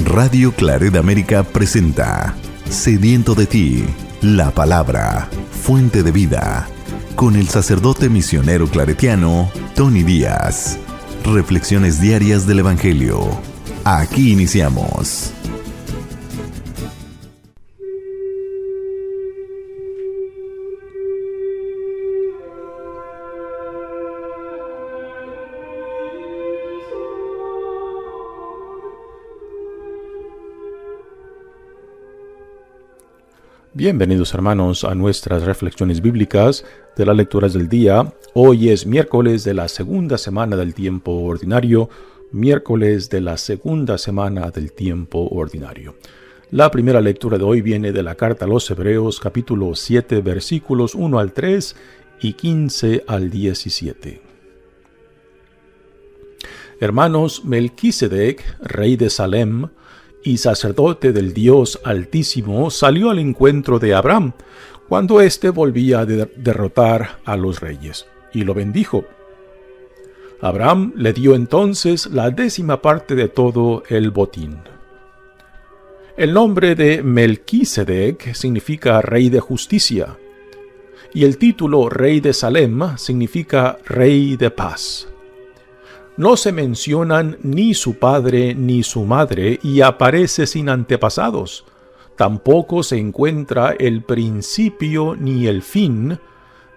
Radio Claret América presenta Sediento de ti, la palabra, fuente de vida, con el sacerdote misionero claretiano Tony Díaz. Reflexiones diarias del Evangelio. Aquí iniciamos. Bienvenidos hermanos a nuestras reflexiones bíblicas de las lecturas del día. Hoy es miércoles de la segunda semana del tiempo ordinario. La primera lectura de hoy viene de la carta a los Hebreos, capítulo 7, versículos 1 al 3 y 15 al 17. Hermanos, Melquisedec, rey de Salem, y sacerdote del Dios Altísimo, salió al encuentro de Abraham cuando éste volvía a derrotar a los reyes, y lo bendijo. Abraham le dio entonces la 10ª parte de todo el botín. El nombre de Melquisedec significa rey de justicia, y el título rey de Salem significa rey de paz. No se mencionan ni su padre ni su madre y aparece sin antepasados. Tampoco se encuentra el principio ni el fin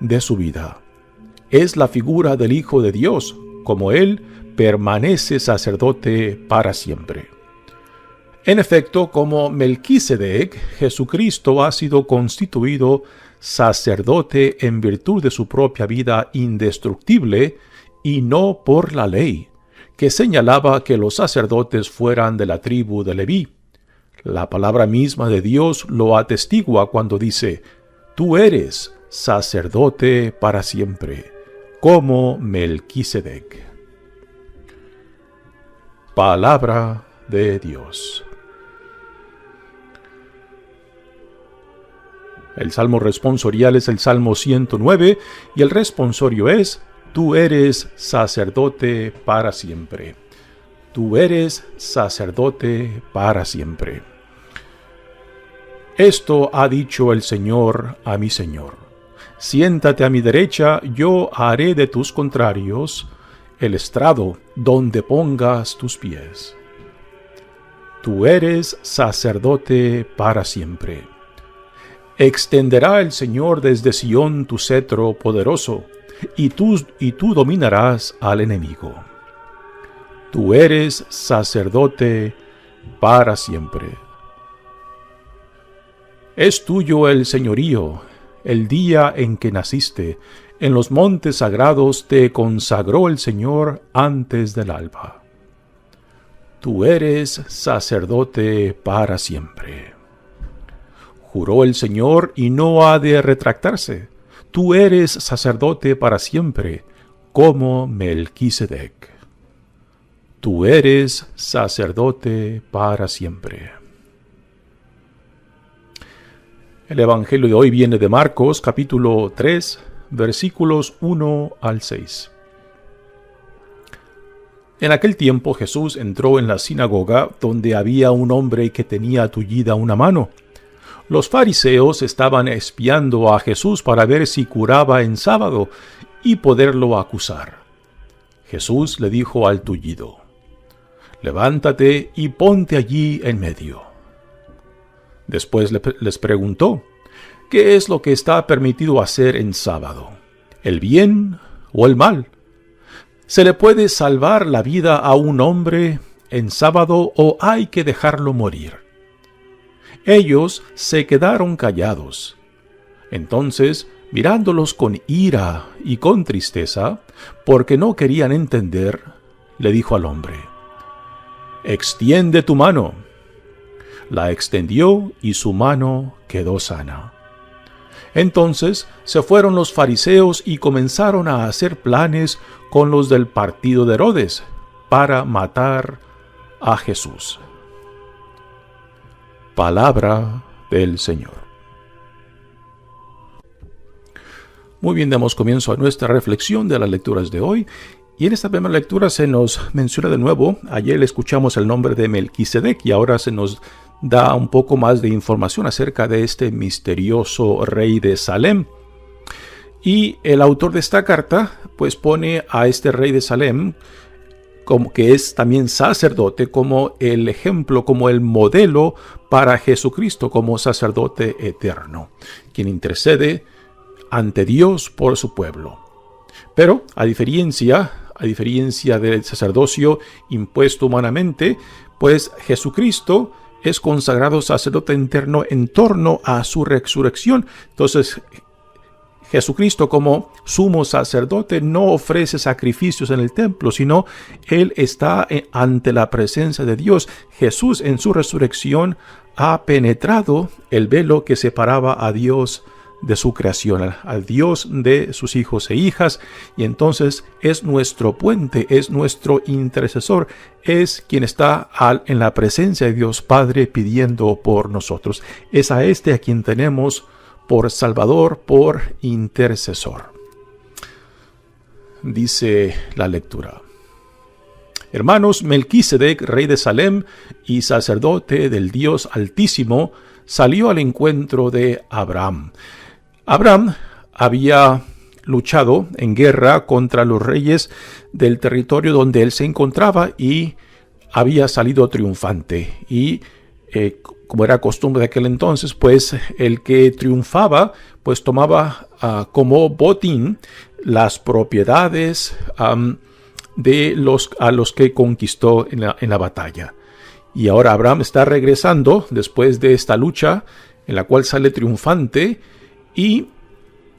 de su vida. Es la figura del Hijo de Dios, como Él permanece sacerdote para siempre. En efecto, como Melquisedec, Jesucristo ha sido constituido sacerdote en virtud de su propia vida indestructible y no por la ley, que señalaba que los sacerdotes fueran de la tribu de Leví. La palabra misma de Dios lo atestigua cuando dice: «Tú eres sacerdote para siempre, como Melquisedec». Palabra de Dios. El salmo responsorial es el Salmo 109 y el responsorio es: Tú eres sacerdote para siempre. Tú eres sacerdote para siempre. Esto ha dicho el Señor a mi Señor: siéntate a mi derecha, yo haré de tus contrarios el estrado donde pongas tus pies. Tú eres sacerdote para siempre. Extenderá el Señor desde Sión tu cetro poderoso, y tú dominarás al enemigo. Tú eres sacerdote para siempre. Es tuyo el señorío, el día en que naciste. En los montes sagrados te consagró el Señor antes del alba. Tú eres sacerdote para siempre. Juró el Señor y no ha de retractarse: tú eres sacerdote para siempre, como Melquisedec. Tú eres sacerdote para siempre. El Evangelio de hoy viene de Marcos, capítulo 3, versículos 1 al 6. En aquel tiempo Jesús entró en la sinagoga, donde había un hombre que tenía tullida una mano. Los fariseos estaban espiando a Jesús para ver si curaba en sábado y poderlo acusar. Jesús le dijo al tullido: levántate y ponte allí en medio. Después les preguntó: ¿qué es lo que está permitido hacer en sábado? ¿El bien o el mal? ¿Se le puede salvar la vida a un hombre en sábado o hay que dejarlo morir? Ellos se quedaron callados. Entonces, mirándolos con ira y con tristeza, porque no querían entender, le dijo al hombre: extiende tu mano. La extendió y su mano quedó sana. Entonces se fueron los fariseos y comenzaron a hacer planes con los del partido de Herodes para matar a Jesús. Palabra del Señor. Muy bien, damos comienzo a nuestra reflexión de las lecturas de hoy Y en esta primera lectura se nos menciona de nuevo, ayer escuchamos el nombre de Melquisedec y ahora se nos da un poco más de información acerca de este misterioso rey de Salem. Y el autor de esta carta pues pone a este rey de Salem, como que es también sacerdote, como el ejemplo, como el modelo para Jesucristo como sacerdote eterno, quien intercede ante Dios por su pueblo. Pero a diferencia del sacerdocio impuesto humanamente, pues Jesucristo es consagrado sacerdote eterno en torno a su resurrección. Entonces, Jesucristo como sumo sacerdote no ofrece sacrificios en el templo, sino Él está ante la presencia de Dios. Jesús en su resurrección ha penetrado el velo que separaba a Dios de su creación, al Dios de sus hijos e hijas, y entonces es nuestro puente, es nuestro intercesor, es quien está en la presencia de Dios Padre pidiendo por nosotros. Es a este a quien tenemos por Salvador, por intercesor. Dice la lectura: Hermanos, Melquisedec, rey de Salem y sacerdote del Dios Altísimo, salió al encuentro de Abraham. Abraham había luchado en guerra contra los reyes del territorio donde él se encontraba y había salido triunfante. Y como era costumbre de aquel entonces, pues el que triunfaba pues tomaba como botín las propiedades de a los que conquistó en la batalla. Y ahora Abraham está regresando después de esta lucha en la cual sale triunfante y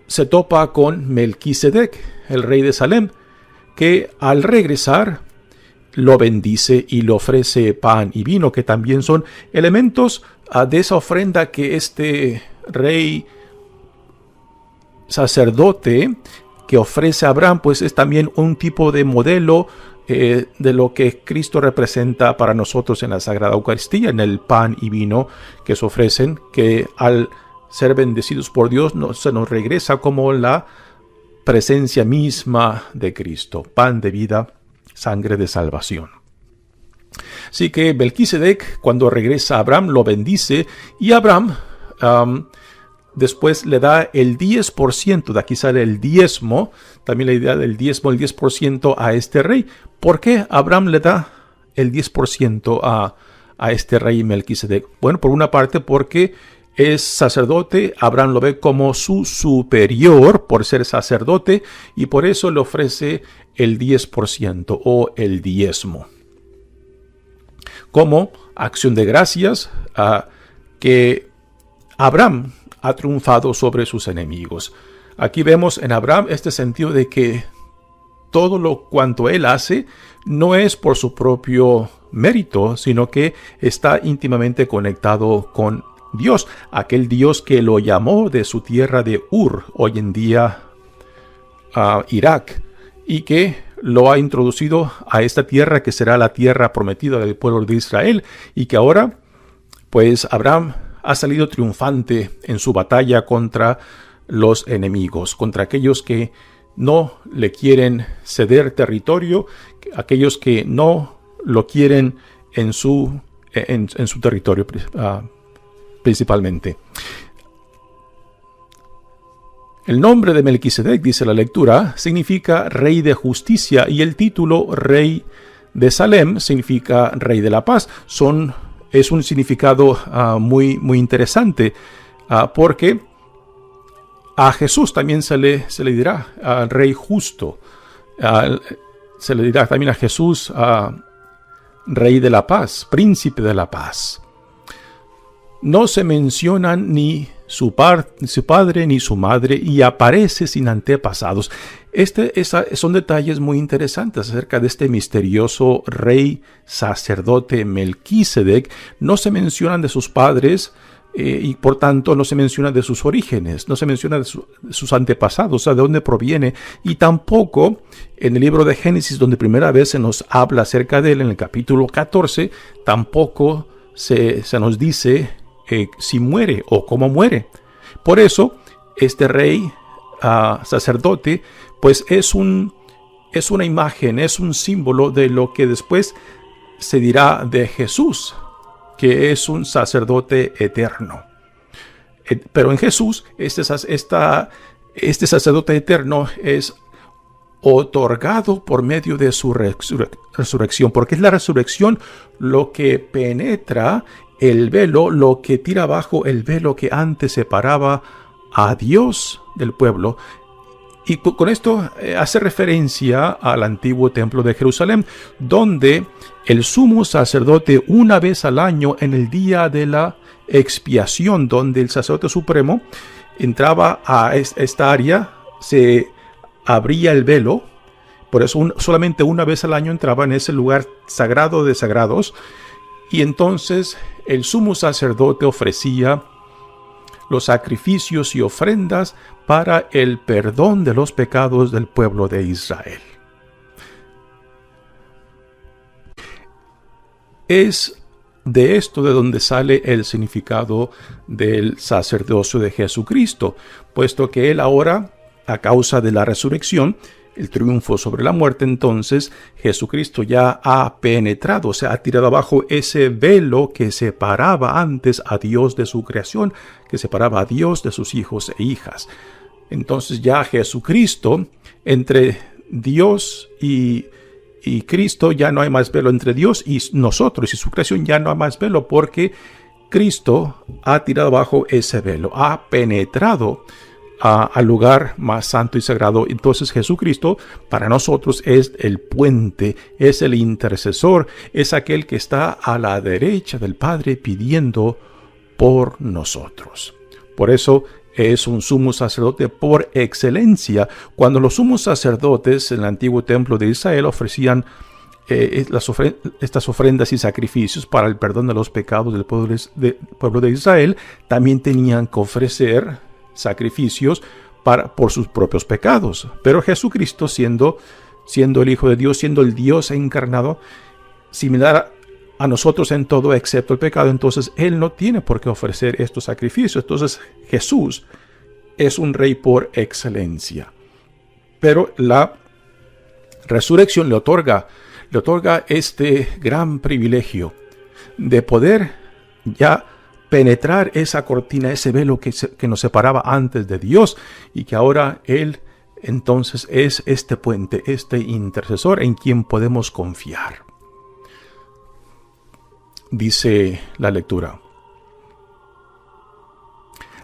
se topa con Melquisedec, el rey de Salem, que al regresar lo bendice y le ofrece pan y vino, que también son elementos de esa ofrenda que este rey sacerdote que ofrece a Abraham, pues es también un tipo de modelo de lo que Cristo representa para nosotros en la Sagrada Eucaristía, en el pan y vino que se ofrecen, que al ser bendecidos por Dios se nos regresa como la presencia misma de Cristo, pan de vida, sangre de salvación. Así que Melquisedec, cuando regresa a Abraham, lo bendice y Abraham después le da el 10%, de aquí sale el diezmo, también la idea del diezmo, el 10% a este rey. ¿Por qué Abraham le da el 10% a este rey Melquisedec? Bueno, por una parte porque es sacerdote, Abraham lo ve como su superior por ser sacerdote y por eso le ofrece el 10% o el diezmo. Como acción de gracias que Abraham ha triunfado sobre sus enemigos. Aquí vemos en Abraham este sentido de que todo cuanto él hace no es por su propio mérito, sino que está íntimamente conectado con Dios, aquel Dios que lo llamó de su tierra de Ur, hoy en día Irak, y que lo ha introducido a esta tierra que será la tierra prometida del pueblo de Israel, y que ahora pues Abraham ha salido triunfante en su batalla contra los enemigos, contra aquellos que no le quieren ceder territorio, aquellos que no lo quieren en su territorio principalmente. El nombre de Melquisedec, dice la lectura, significa rey de justicia y el título rey de Salem significa rey de la paz. Es un significado muy interesante porque a Jesús también se le dirá rey justo. Se le dirá también a Jesús rey de la paz, príncipe de la paz. No se mencionan ni su padre ni su madre y aparece sin antepasados. Son detalles muy interesantes acerca de este misterioso rey sacerdote Melquisedec. No se mencionan de sus padres y por tanto no se menciona de sus orígenes, no se menciona de sus antepasados, o sea, de dónde proviene, y tampoco en el libro de Génesis, donde primera vez se nos habla acerca de él, en el capítulo 14, tampoco se nos dice si muere o cómo muere. Por eso, este rey sacerdote, pues es un es una imagen, es un símbolo de lo que después se dirá de Jesús, que es un sacerdote eterno. Pero en Jesús, este sacerdote eterno es otorgado por medio de su resurrección, porque es la resurrección lo que penetra el velo, lo que tira abajo el velo que antes separaba a Dios del pueblo. Y con esto hace referencia al antiguo templo de Jerusalén, donde el sumo sacerdote una vez al año, en el día de la expiación, donde el sacerdote supremo entraba a esta área, se abría el velo. Por eso solamente una vez al año entraba en ese lugar sagrado de sagrados, y entonces el sumo sacerdote ofrecía los sacrificios y ofrendas para el perdón de los pecados del pueblo de Israel. Es de esto de donde sale el significado del sacerdocio de Jesucristo, puesto que Él ahora, a causa de la resurrección, el triunfo sobre la muerte, entonces Jesucristo ya ha penetrado, o sea, ha tirado abajo ese velo que separaba antes a Dios de su creación, que separaba a Dios de sus hijos e hijas. Entonces ya Jesucristo, entre Dios y Cristo, ya no hay más velo. Entre Dios y nosotros y su creación ya no hay más velo, porque Cristo ha tirado abajo ese velo, ha penetrado al lugar más santo y sagrado. Entonces Jesucristo para nosotros es el puente, es el intercesor, es aquel que está a la derecha del Padre pidiendo por nosotros. Por eso es un sumo sacerdote por excelencia. Cuando los sumos sacerdotes en el antiguo templo de Israel ofrecían estas ofrendas y sacrificios para el perdón de los pecados del pueblo de Israel, también tenían que ofrecer sacrificios por sus propios pecados. Pero Jesucristo, siendo el Hijo de Dios, siendo el Dios encarnado, similar a nosotros en todo excepto el pecado, entonces Él no tiene por qué ofrecer estos sacrificios. Entonces Jesús es un rey por excelencia. Pero la resurrección le otorga este gran privilegio de poder ya penetrar esa cortina, ese velo que nos separaba antes de Dios, y que ahora Él entonces es este puente, este intercesor en quien podemos confiar. Dice la lectura: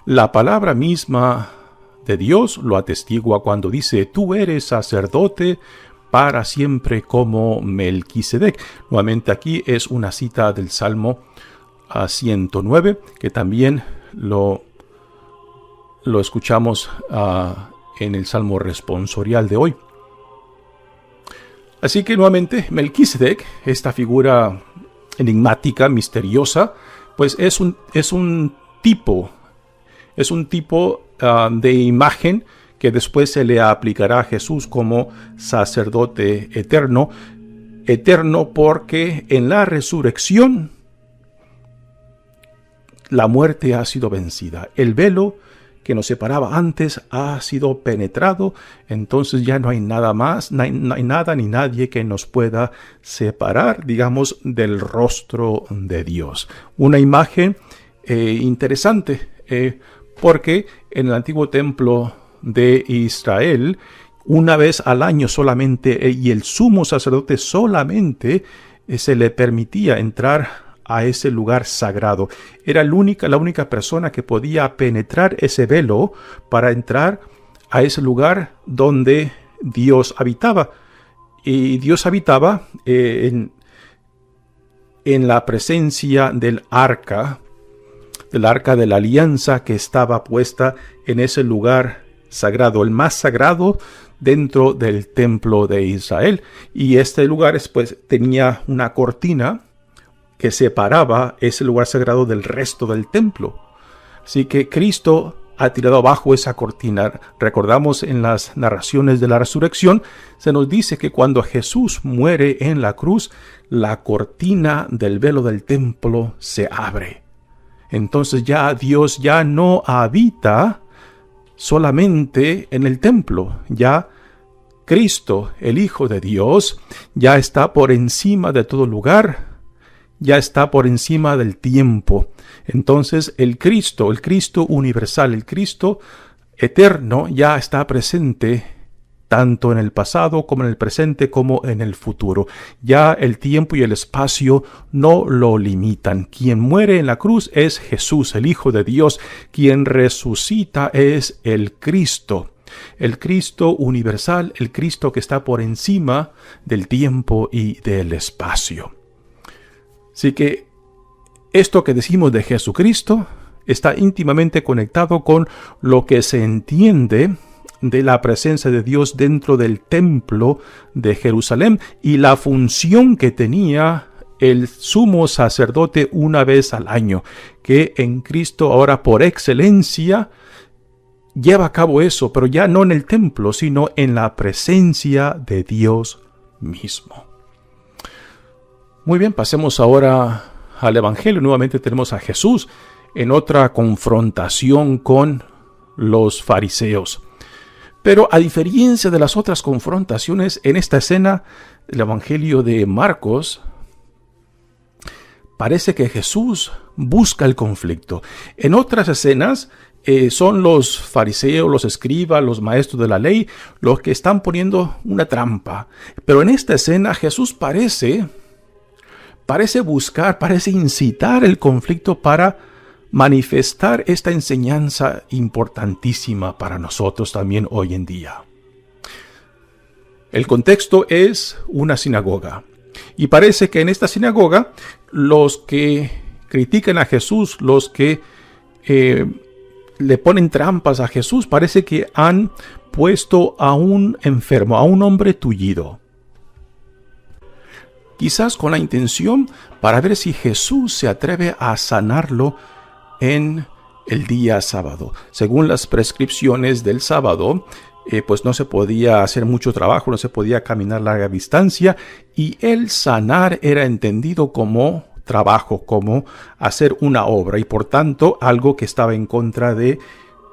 la palabra misma de Dios lo atestigua cuando dice: tú eres sacerdote para siempre como Melquisedec. Nuevamente aquí es una cita del Salmo 109, que también lo escuchamos en el Salmo responsorial de hoy. Así que nuevamente Melquisedec, esta figura enigmática, misteriosa, pues es un tipo de imagen que después se le aplicará a Jesús como sacerdote eterno porque en la resurrección la muerte ha sido vencida. El velo que nos separaba antes ha sido penetrado, entonces ya no hay nada más, no hay nada ni nadie que nos pueda separar, digamos, del rostro de Dios. Una imagen interesante, porque en el antiguo templo de Israel, una vez al año solamente, y el sumo sacerdote solamente se le permitía entrar a ese lugar sagrado. Era la única persona que podía penetrar ese velo para entrar a ese lugar donde Dios habitaba. Y Dios habitaba en la presencia del arca de la alianza, que estaba puesta en ese lugar sagrado, el más sagrado dentro del templo de Israel. Y este lugar pues tenía una cortina que separaba ese lugar sagrado del resto del templo. Así que Cristo ha tirado abajo esa cortina. Recordamos en las narraciones de la resurrección, se nos dice que cuando Jesús muere en la cruz, la cortina del velo del templo se abre. Entonces ya Dios ya no habita solamente en el templo, ya Cristo, el Hijo de Dios, ya está por encima de todo lugar, ya está por encima del tiempo. Entonces el Cristo universal, el Cristo eterno, ya está presente tanto en el pasado como en el presente como en el futuro. Ya el tiempo y el espacio no lo limitan. Quien muere en la cruz es Jesús, el Hijo de Dios. Quien resucita es el Cristo universal, el Cristo que está por encima del tiempo y del espacio. Así que esto que decimos de Jesucristo está íntimamente conectado con lo que se entiende de la presencia de Dios dentro del templo de Jerusalén y la función que tenía el sumo sacerdote una vez al año, que en Cristo ahora por excelencia lleva a cabo eso, pero ya no en el templo, sino en la presencia de Dios mismo. Muy bien, pasemos ahora al Evangelio. Nuevamente tenemos a Jesús en otra confrontación con los fariseos. Pero a diferencia de las otras confrontaciones, en esta escena del Evangelio de Marcos, parece que Jesús busca el conflicto. En otras escenas son los fariseos, los escribas, los maestros de la ley, los que están poniendo una trampa. Pero en esta escena Jesús parece buscar, parece incitar el conflicto para manifestar esta enseñanza importantísima para nosotros también hoy en día. El contexto es una sinagoga. Y parece que en esta sinagoga los que critican a Jesús, los que le ponen trampas a Jesús, parece que han puesto a un enfermo, a un hombre tullido. Quizás con la intención para ver si Jesús se atreve a sanarlo en el día sábado. Según las prescripciones del sábado, pues no se podía hacer mucho trabajo, no se podía caminar larga distancia, y el sanar era entendido como trabajo, como hacer una obra, y por tanto algo que estaba en contra de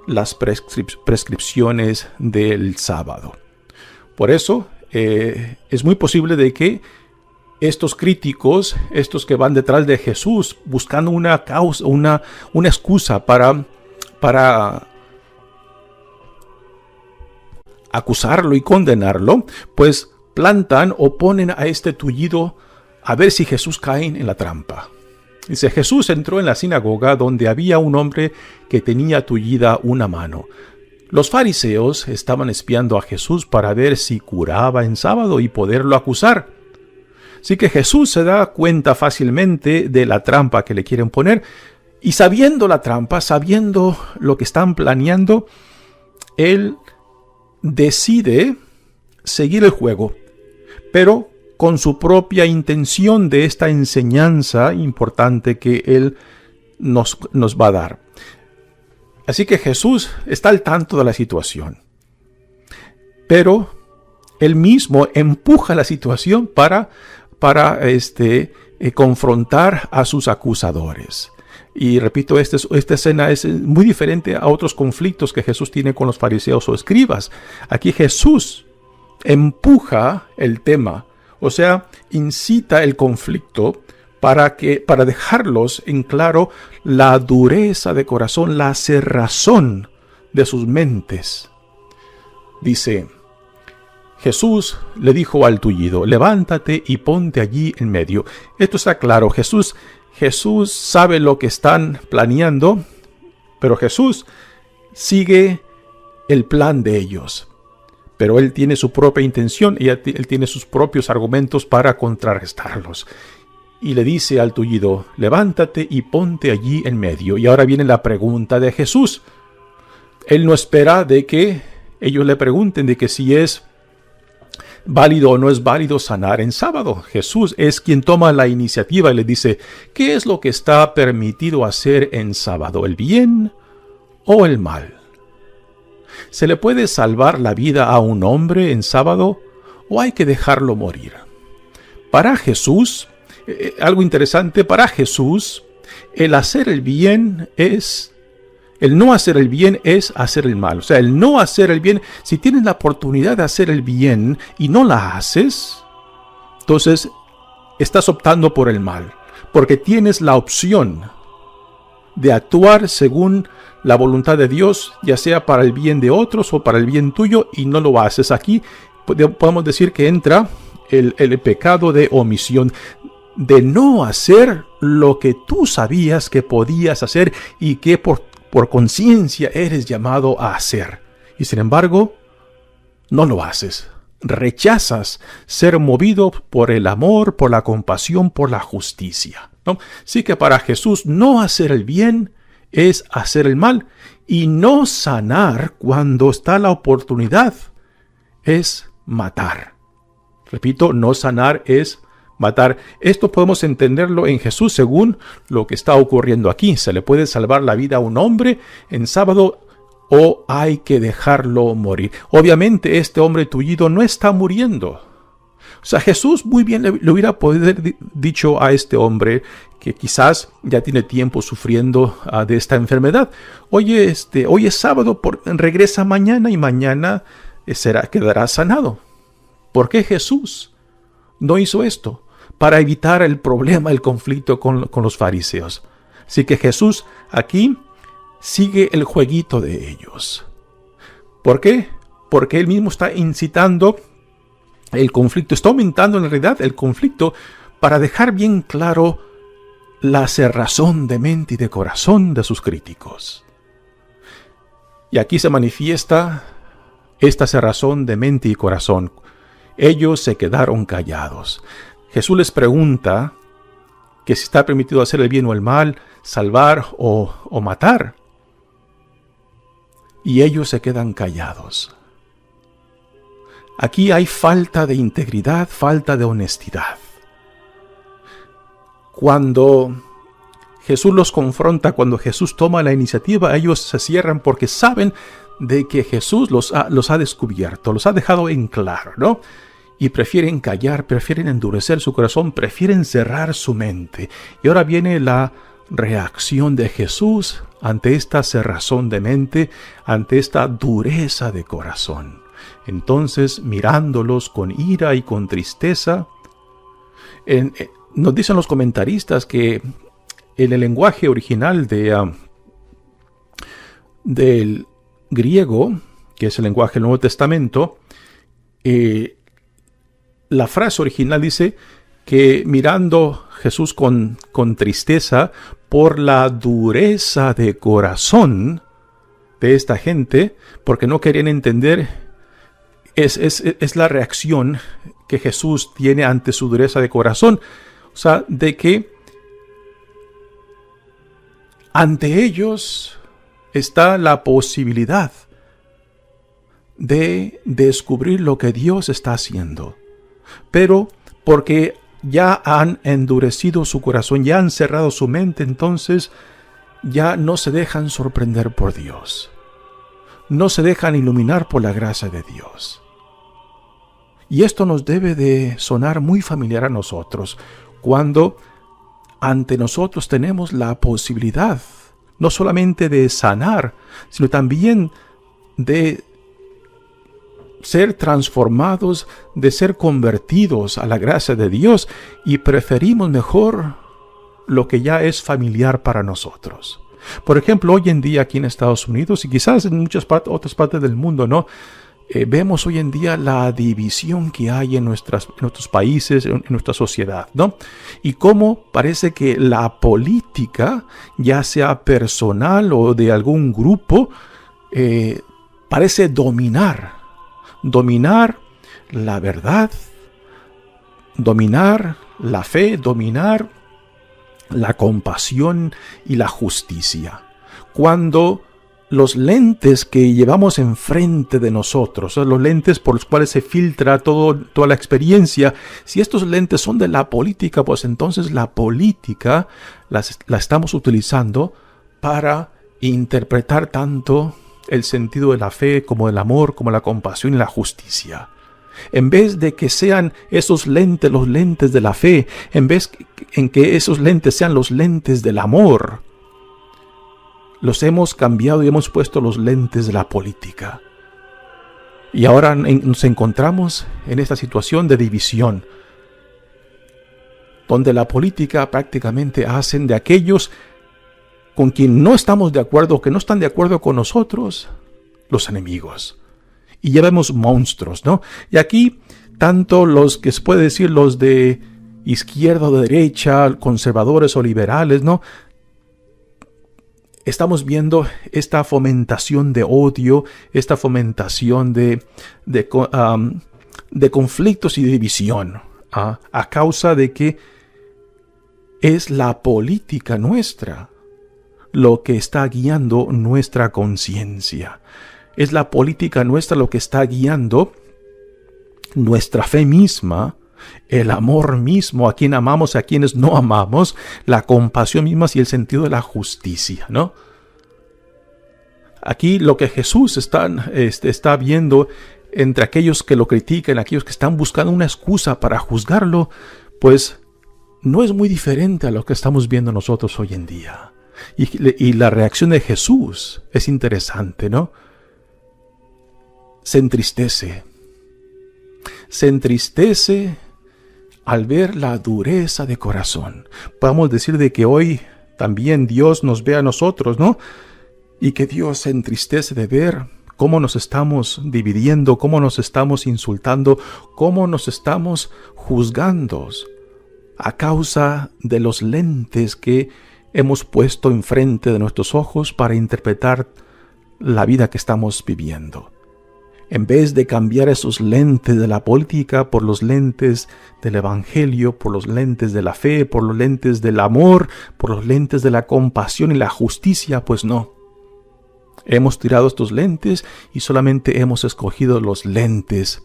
las prescripciones del sábado. Por eso es muy posible de que estos críticos, estos que van detrás de Jesús buscando una causa, una excusa para acusarlo y condenarlo, pues plantan o ponen a este tullido a ver si Jesús cae en la trampa. Dice: Jesús entró en la sinagoga donde había un hombre que tenía tullida una mano. Los fariseos estaban espiando a Jesús para ver si curaba en sábado y poderlo acusar. Así que Jesús se da cuenta fácilmente de la trampa que le quieren poner, y sabiendo la trampa, sabiendo lo que están planeando, él decide seguir el juego, pero con su propia intención de esta enseñanza importante que él nos va a dar. Así que Jesús está al tanto de la situación, pero él mismo empuja la situación para confrontar a sus acusadores. Y repito, esta escena es muy diferente a otros conflictos que Jesús tiene con los fariseos o escribas. Aquí Jesús empuja el tema, o sea, incita el conflicto para dejarlos en claro la dureza de corazón, la cerrazón de sus mentes. Dice: Jesús le dijo al tullido: levántate y ponte allí en medio. Esto está claro. Jesús sabe lo que están planeando, pero Jesús sigue el plan de ellos. Pero él tiene su propia intención y él tiene sus propios argumentos para contrarrestarlos. Y le dice al tullido: levántate y ponte allí en medio. Y ahora viene la pregunta de Jesús. Él no espera de que ellos le pregunten de que si es válido o no es válido sanar en sábado. Jesús es quien toma la iniciativa y le dice: ¿qué es lo que está permitido hacer en sábado? ¿El bien o el mal? ¿Se le puede salvar la vida a un hombre en sábado o hay que dejarlo morir? Para Jesús, algo interesante, para Jesús, el hacer el bien es El no hacer el bien es hacer el mal. O sea, el no hacer el bien, si tienes la oportunidad de hacer el bien y no la haces, entonces estás optando por el mal. Porque tienes la opción de actuar según la voluntad de Dios, ya sea para el bien de otros o para el bien tuyo, y no lo haces. Aquí podemos decir que entra el pecado de omisión, de no hacer lo que tú sabías que podías hacer y que por conciencia eres llamado a hacer. Y sin embargo, no lo haces. Rechazas ser movido por el amor, por la compasión, por la justicia, ¿no? Así que para Jesús no hacer el bien es hacer el mal, y no sanar cuando está la oportunidad es matar. Repito, no sanar es matar. Esto podemos entenderlo en Jesús según lo que está ocurriendo aquí. ¿Se le puede salvar la vida a un hombre en sábado o hay que dejarlo morir? Obviamente este hombre tullido no está muriendo. O sea, Jesús muy bien le hubiera podido dicho a este hombre que quizás ya tiene tiempo sufriendo de esta enfermedad: oye, hoy es sábado, regresa mañana y mañana quedará sanado. ¿Por qué Jesús no hizo esto? Para evitar el problema, el conflicto con los fariseos. Así que Jesús aquí sigue el jueguito de ellos. ¿Por qué? Porque él mismo está incitando el conflicto, está aumentando en realidad el conflicto para dejar bien claro la cerrazón de mente y de corazón de sus críticos. Y aquí se manifiesta esta cerrazón de mente y corazón. Ellos se quedaron callados. Jesús les pregunta que si está permitido hacer el bien o el mal, salvar o matar. Y ellos se quedan callados. Aquí hay falta de integridad, falta de honestidad. Cuando Jesús los confronta, cuando Jesús toma la iniciativa, ellos se cierran porque saben de que Jesús los ha descubierto, los ha dejado en claro, ¿no? Y prefieren callar, prefieren endurecer su corazón, prefieren cerrar su mente. Y ahora viene la reacción de Jesús ante esta cerrazón de mente, ante esta dureza de corazón. Entonces, mirándolos con ira y con tristeza, nos dicen los comentaristas que en el lenguaje original del griego, que es el lenguaje del Nuevo Testamento, la frase original dice que mirando Jesús con tristeza por la dureza de corazón de esta gente, porque no querían entender, es la reacción que Jesús tiene ante su dureza de corazón. O sea, de que ante ellos está la posibilidad de descubrir lo que Dios está haciendo. Pero porque ya han endurecido su corazón, ya han cerrado su mente, entonces ya no se dejan sorprender por Dios. No se dejan iluminar por la gracia de Dios. Y esto nos debe de sonar muy familiar a nosotros, cuando ante nosotros tenemos la posibilidad no solamente de sanar, sino también de ser transformados, de ser convertidos a la gracia de Dios, y preferimos mejor lo que ya es familiar para nosotros. Por ejemplo, hoy en día aquí en Estados Unidos y quizás en muchas otras partes del mundo, ¿no? Vemos hoy en día la división que hay en nuestros países, en nuestra sociedad, ¿no? Y cómo parece que la política, ya sea personal o de algún grupo, parece dominar la verdad, dominar la fe, dominar la compasión y la justicia. Cuando los lentes que llevamos enfrente de nosotros, los lentes por los cuales se filtra toda la experiencia, si estos lentes son de la política, pues entonces la política la estamos utilizando para interpretar tanto el sentido de la fe como del amor, como la compasión y la justicia. En vez de que sean esos lentes los lentes de la fe, en vez en que esos lentes sean los lentes del amor, los hemos cambiado y hemos puesto los lentes de la política. Y ahora nos encontramos en esta situación de división, donde la política prácticamente hacen de aquellos con quien no estamos de acuerdo, que no están de acuerdo con nosotros, los enemigos. Y ya vemos monstruos, ¿no? Y aquí, tanto los que se puede decir los de izquierda o de derecha, conservadores o liberales, ¿no? Estamos viendo esta fomentación de odio, esta fomentación de conflictos y de división, a causa de que es la política nuestra lo que está guiando nuestra conciencia. Es la política nuestra lo que está guiando nuestra fe misma, el amor mismo, a quien amamos, a quienes no amamos, la compasión misma y el sentido de la justicia, ¿no? Aquí lo que Jesús está viendo entre aquellos que lo critican, aquellos que están buscando una excusa para juzgarlo, pues no es muy diferente a lo que estamos viendo nosotros hoy en día. Y la reacción de Jesús es interesante, ¿no? Se entristece al ver la dureza de corazón. Podemos decir de que hoy también Dios nos ve a nosotros, ¿no? Y que Dios se entristece de ver cómo nos estamos dividiendo, cómo nos estamos insultando, cómo nos estamos juzgando a causa de los lentes que hemos puesto enfrente de nuestros ojos para interpretar la vida que estamos viviendo. En vez de cambiar esos lentes de la política por los lentes del evangelio, por los lentes de la fe, por los lentes del amor, por los lentes de la compasión y la justicia, pues no. Hemos tirado estos lentes y solamente hemos escogido los lentes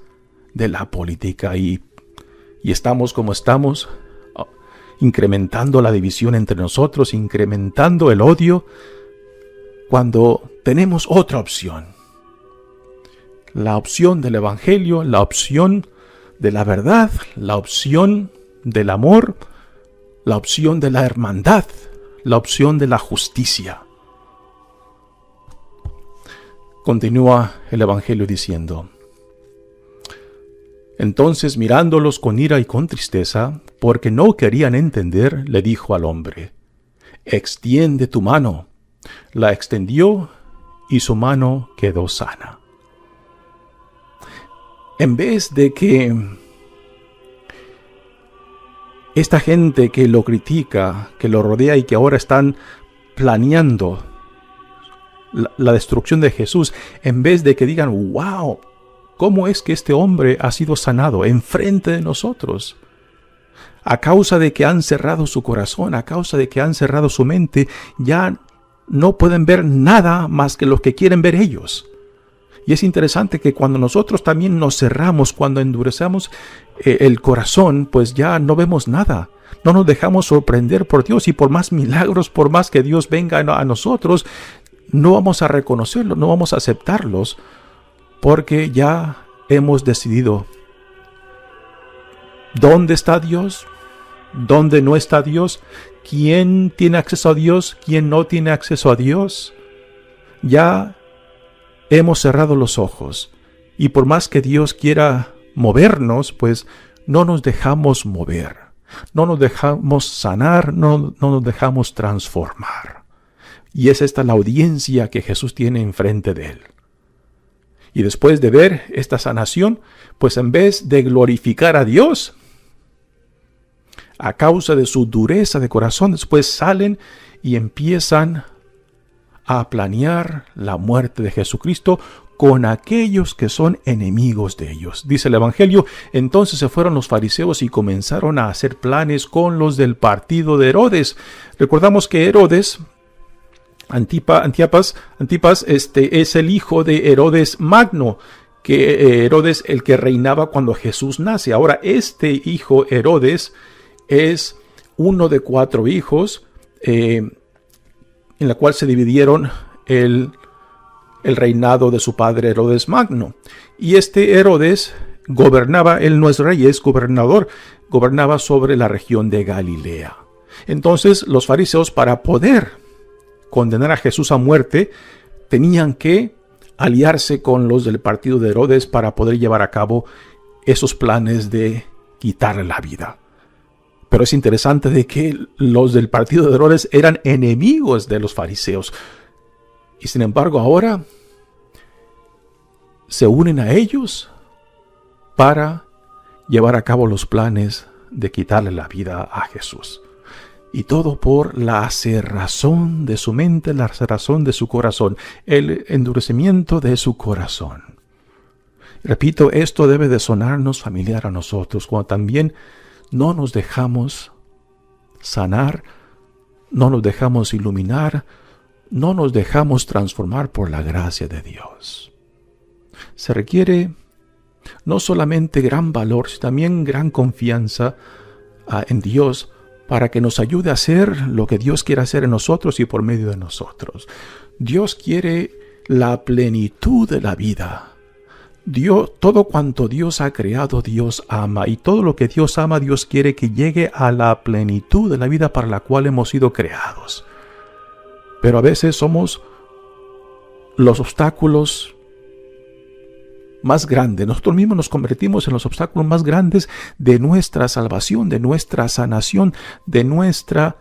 de la política y estamos como estamos, incrementando la división entre nosotros, incrementando el odio, cuando tenemos otra opción. La opción del evangelio, la opción de la verdad, la opción del amor, la opción de la hermandad, la opción de la justicia. Continúa el evangelio diciendo: entonces, mirándolos con ira y con tristeza, porque no querían entender, le dijo al hombre: extiende tu mano. La extendió y su mano quedó sana. En vez de que esta gente que lo critica, que lo rodea y que ahora están planeando la destrucción de Jesús, en vez de que digan: wow, ¿cómo es que este hombre ha sido sanado enfrente de nosotros? A causa de que han cerrado su corazón, a causa de que han cerrado su mente, ya no pueden ver nada más que lo que quieren ver ellos. Y es interesante que cuando nosotros también nos cerramos, cuando endurecemos el corazón, pues ya no vemos nada. No nos dejamos sorprender por Dios, y por más milagros, por más que Dios venga a nosotros, no vamos a reconocerlos, no vamos a aceptarlos, porque ya hemos decidido dónde está Dios, dónde no está Dios, quién tiene acceso a Dios, quién no tiene acceso a Dios. Ya hemos cerrado los ojos, y por más que Dios quiera movernos, pues no nos dejamos mover, no nos dejamos sanar, no nos dejamos transformar. Y es esta la audiencia que Jesús tiene enfrente de él. Y después de ver esta sanación, pues en vez de glorificar a Dios, a causa de su dureza de corazón, después salen y empiezan a planear la muerte de Jesucristo con aquellos que son enemigos de ellos. Dice el Evangelio: entonces se fueron los fariseos y comenzaron a hacer planes con los del partido de Herodes. Recordamos que Herodes, Antipas, es el hijo de Herodes Magno, que Herodes el que reinaba cuando Jesús nace. Ahora, este hijo Herodes es uno de 4 hijos, en la cual se dividieron el reinado de su padre Herodes Magno. Y este Herodes gobernaba, él no es rey, es gobernador, gobernaba sobre la región de Galilea. Entonces los fariseos, para poder condenar a Jesús a muerte, tenían que aliarse con los del partido de Herodes para poder llevar a cabo esos planes de quitarle la vida. Pero es interesante de que los del partido de Herodes eran enemigos de los fariseos. Y sin embargo ahora se unen a ellos para llevar a cabo los planes de quitarle la vida a Jesús. Y todo por la cerrazón de su mente, la cerrazón de su corazón, el endurecimiento de su corazón. Repito, esto debe de sonarnos familiar a nosotros, cuando también no nos dejamos sanar, no nos dejamos iluminar, no nos dejamos transformar por la gracia de Dios. Se requiere no solamente gran valor, sino también gran confianza en Dios para que nos ayude a hacer lo que Dios quiere hacer en nosotros y por medio de nosotros. Dios quiere la plenitud de la vida. Todo cuanto Dios ha creado, Dios ama. Y todo lo que Dios ama, Dios quiere que llegue a la plenitud de la vida para la cual hemos sido creados. Pero a veces somos los obstáculos más grandes. Nosotros mismos nos convertimos en los obstáculos más grandes de nuestra salvación, de nuestra sanación, de nuestra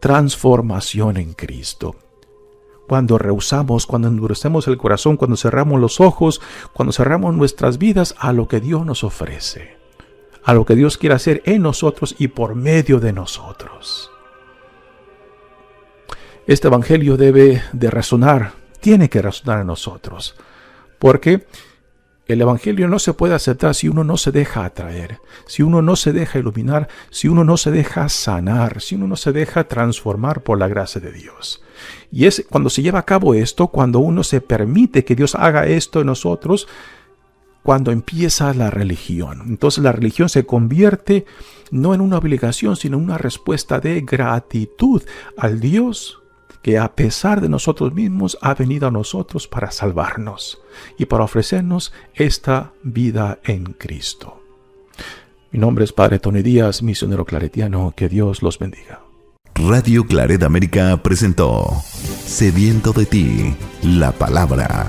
transformación en Cristo. Cuando rehusamos, cuando endurecemos el corazón, cuando cerramos los ojos, cuando cerramos nuestras vidas a lo que Dios nos ofrece, a lo que Dios quiere hacer en nosotros y por medio de nosotros. Este evangelio debe de resonar, tiene que resonar en nosotros, porque el evangelio no se puede aceptar si uno no se deja atraer, si uno no se deja iluminar, si uno no se deja sanar, si uno no se deja transformar por la gracia de Dios. Y es cuando se lleva a cabo esto, cuando uno se permite que Dios haga esto en nosotros, cuando empieza la religión. Entonces la religión se convierte no en una obligación, sino en una respuesta de gratitud al Dios que a pesar de nosotros mismos ha venido a nosotros para salvarnos y para ofrecernos esta vida en Cristo. Mi nombre es Padre Tony Díaz, misionero claretiano. Que Dios los bendiga. Radio Claret América presentó Sediento de ti, la palabra.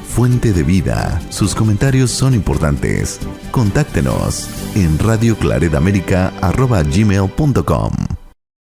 Fuente de vida. Sus comentarios son importantes. Contáctenos en radioclaretamerica@gmail.com.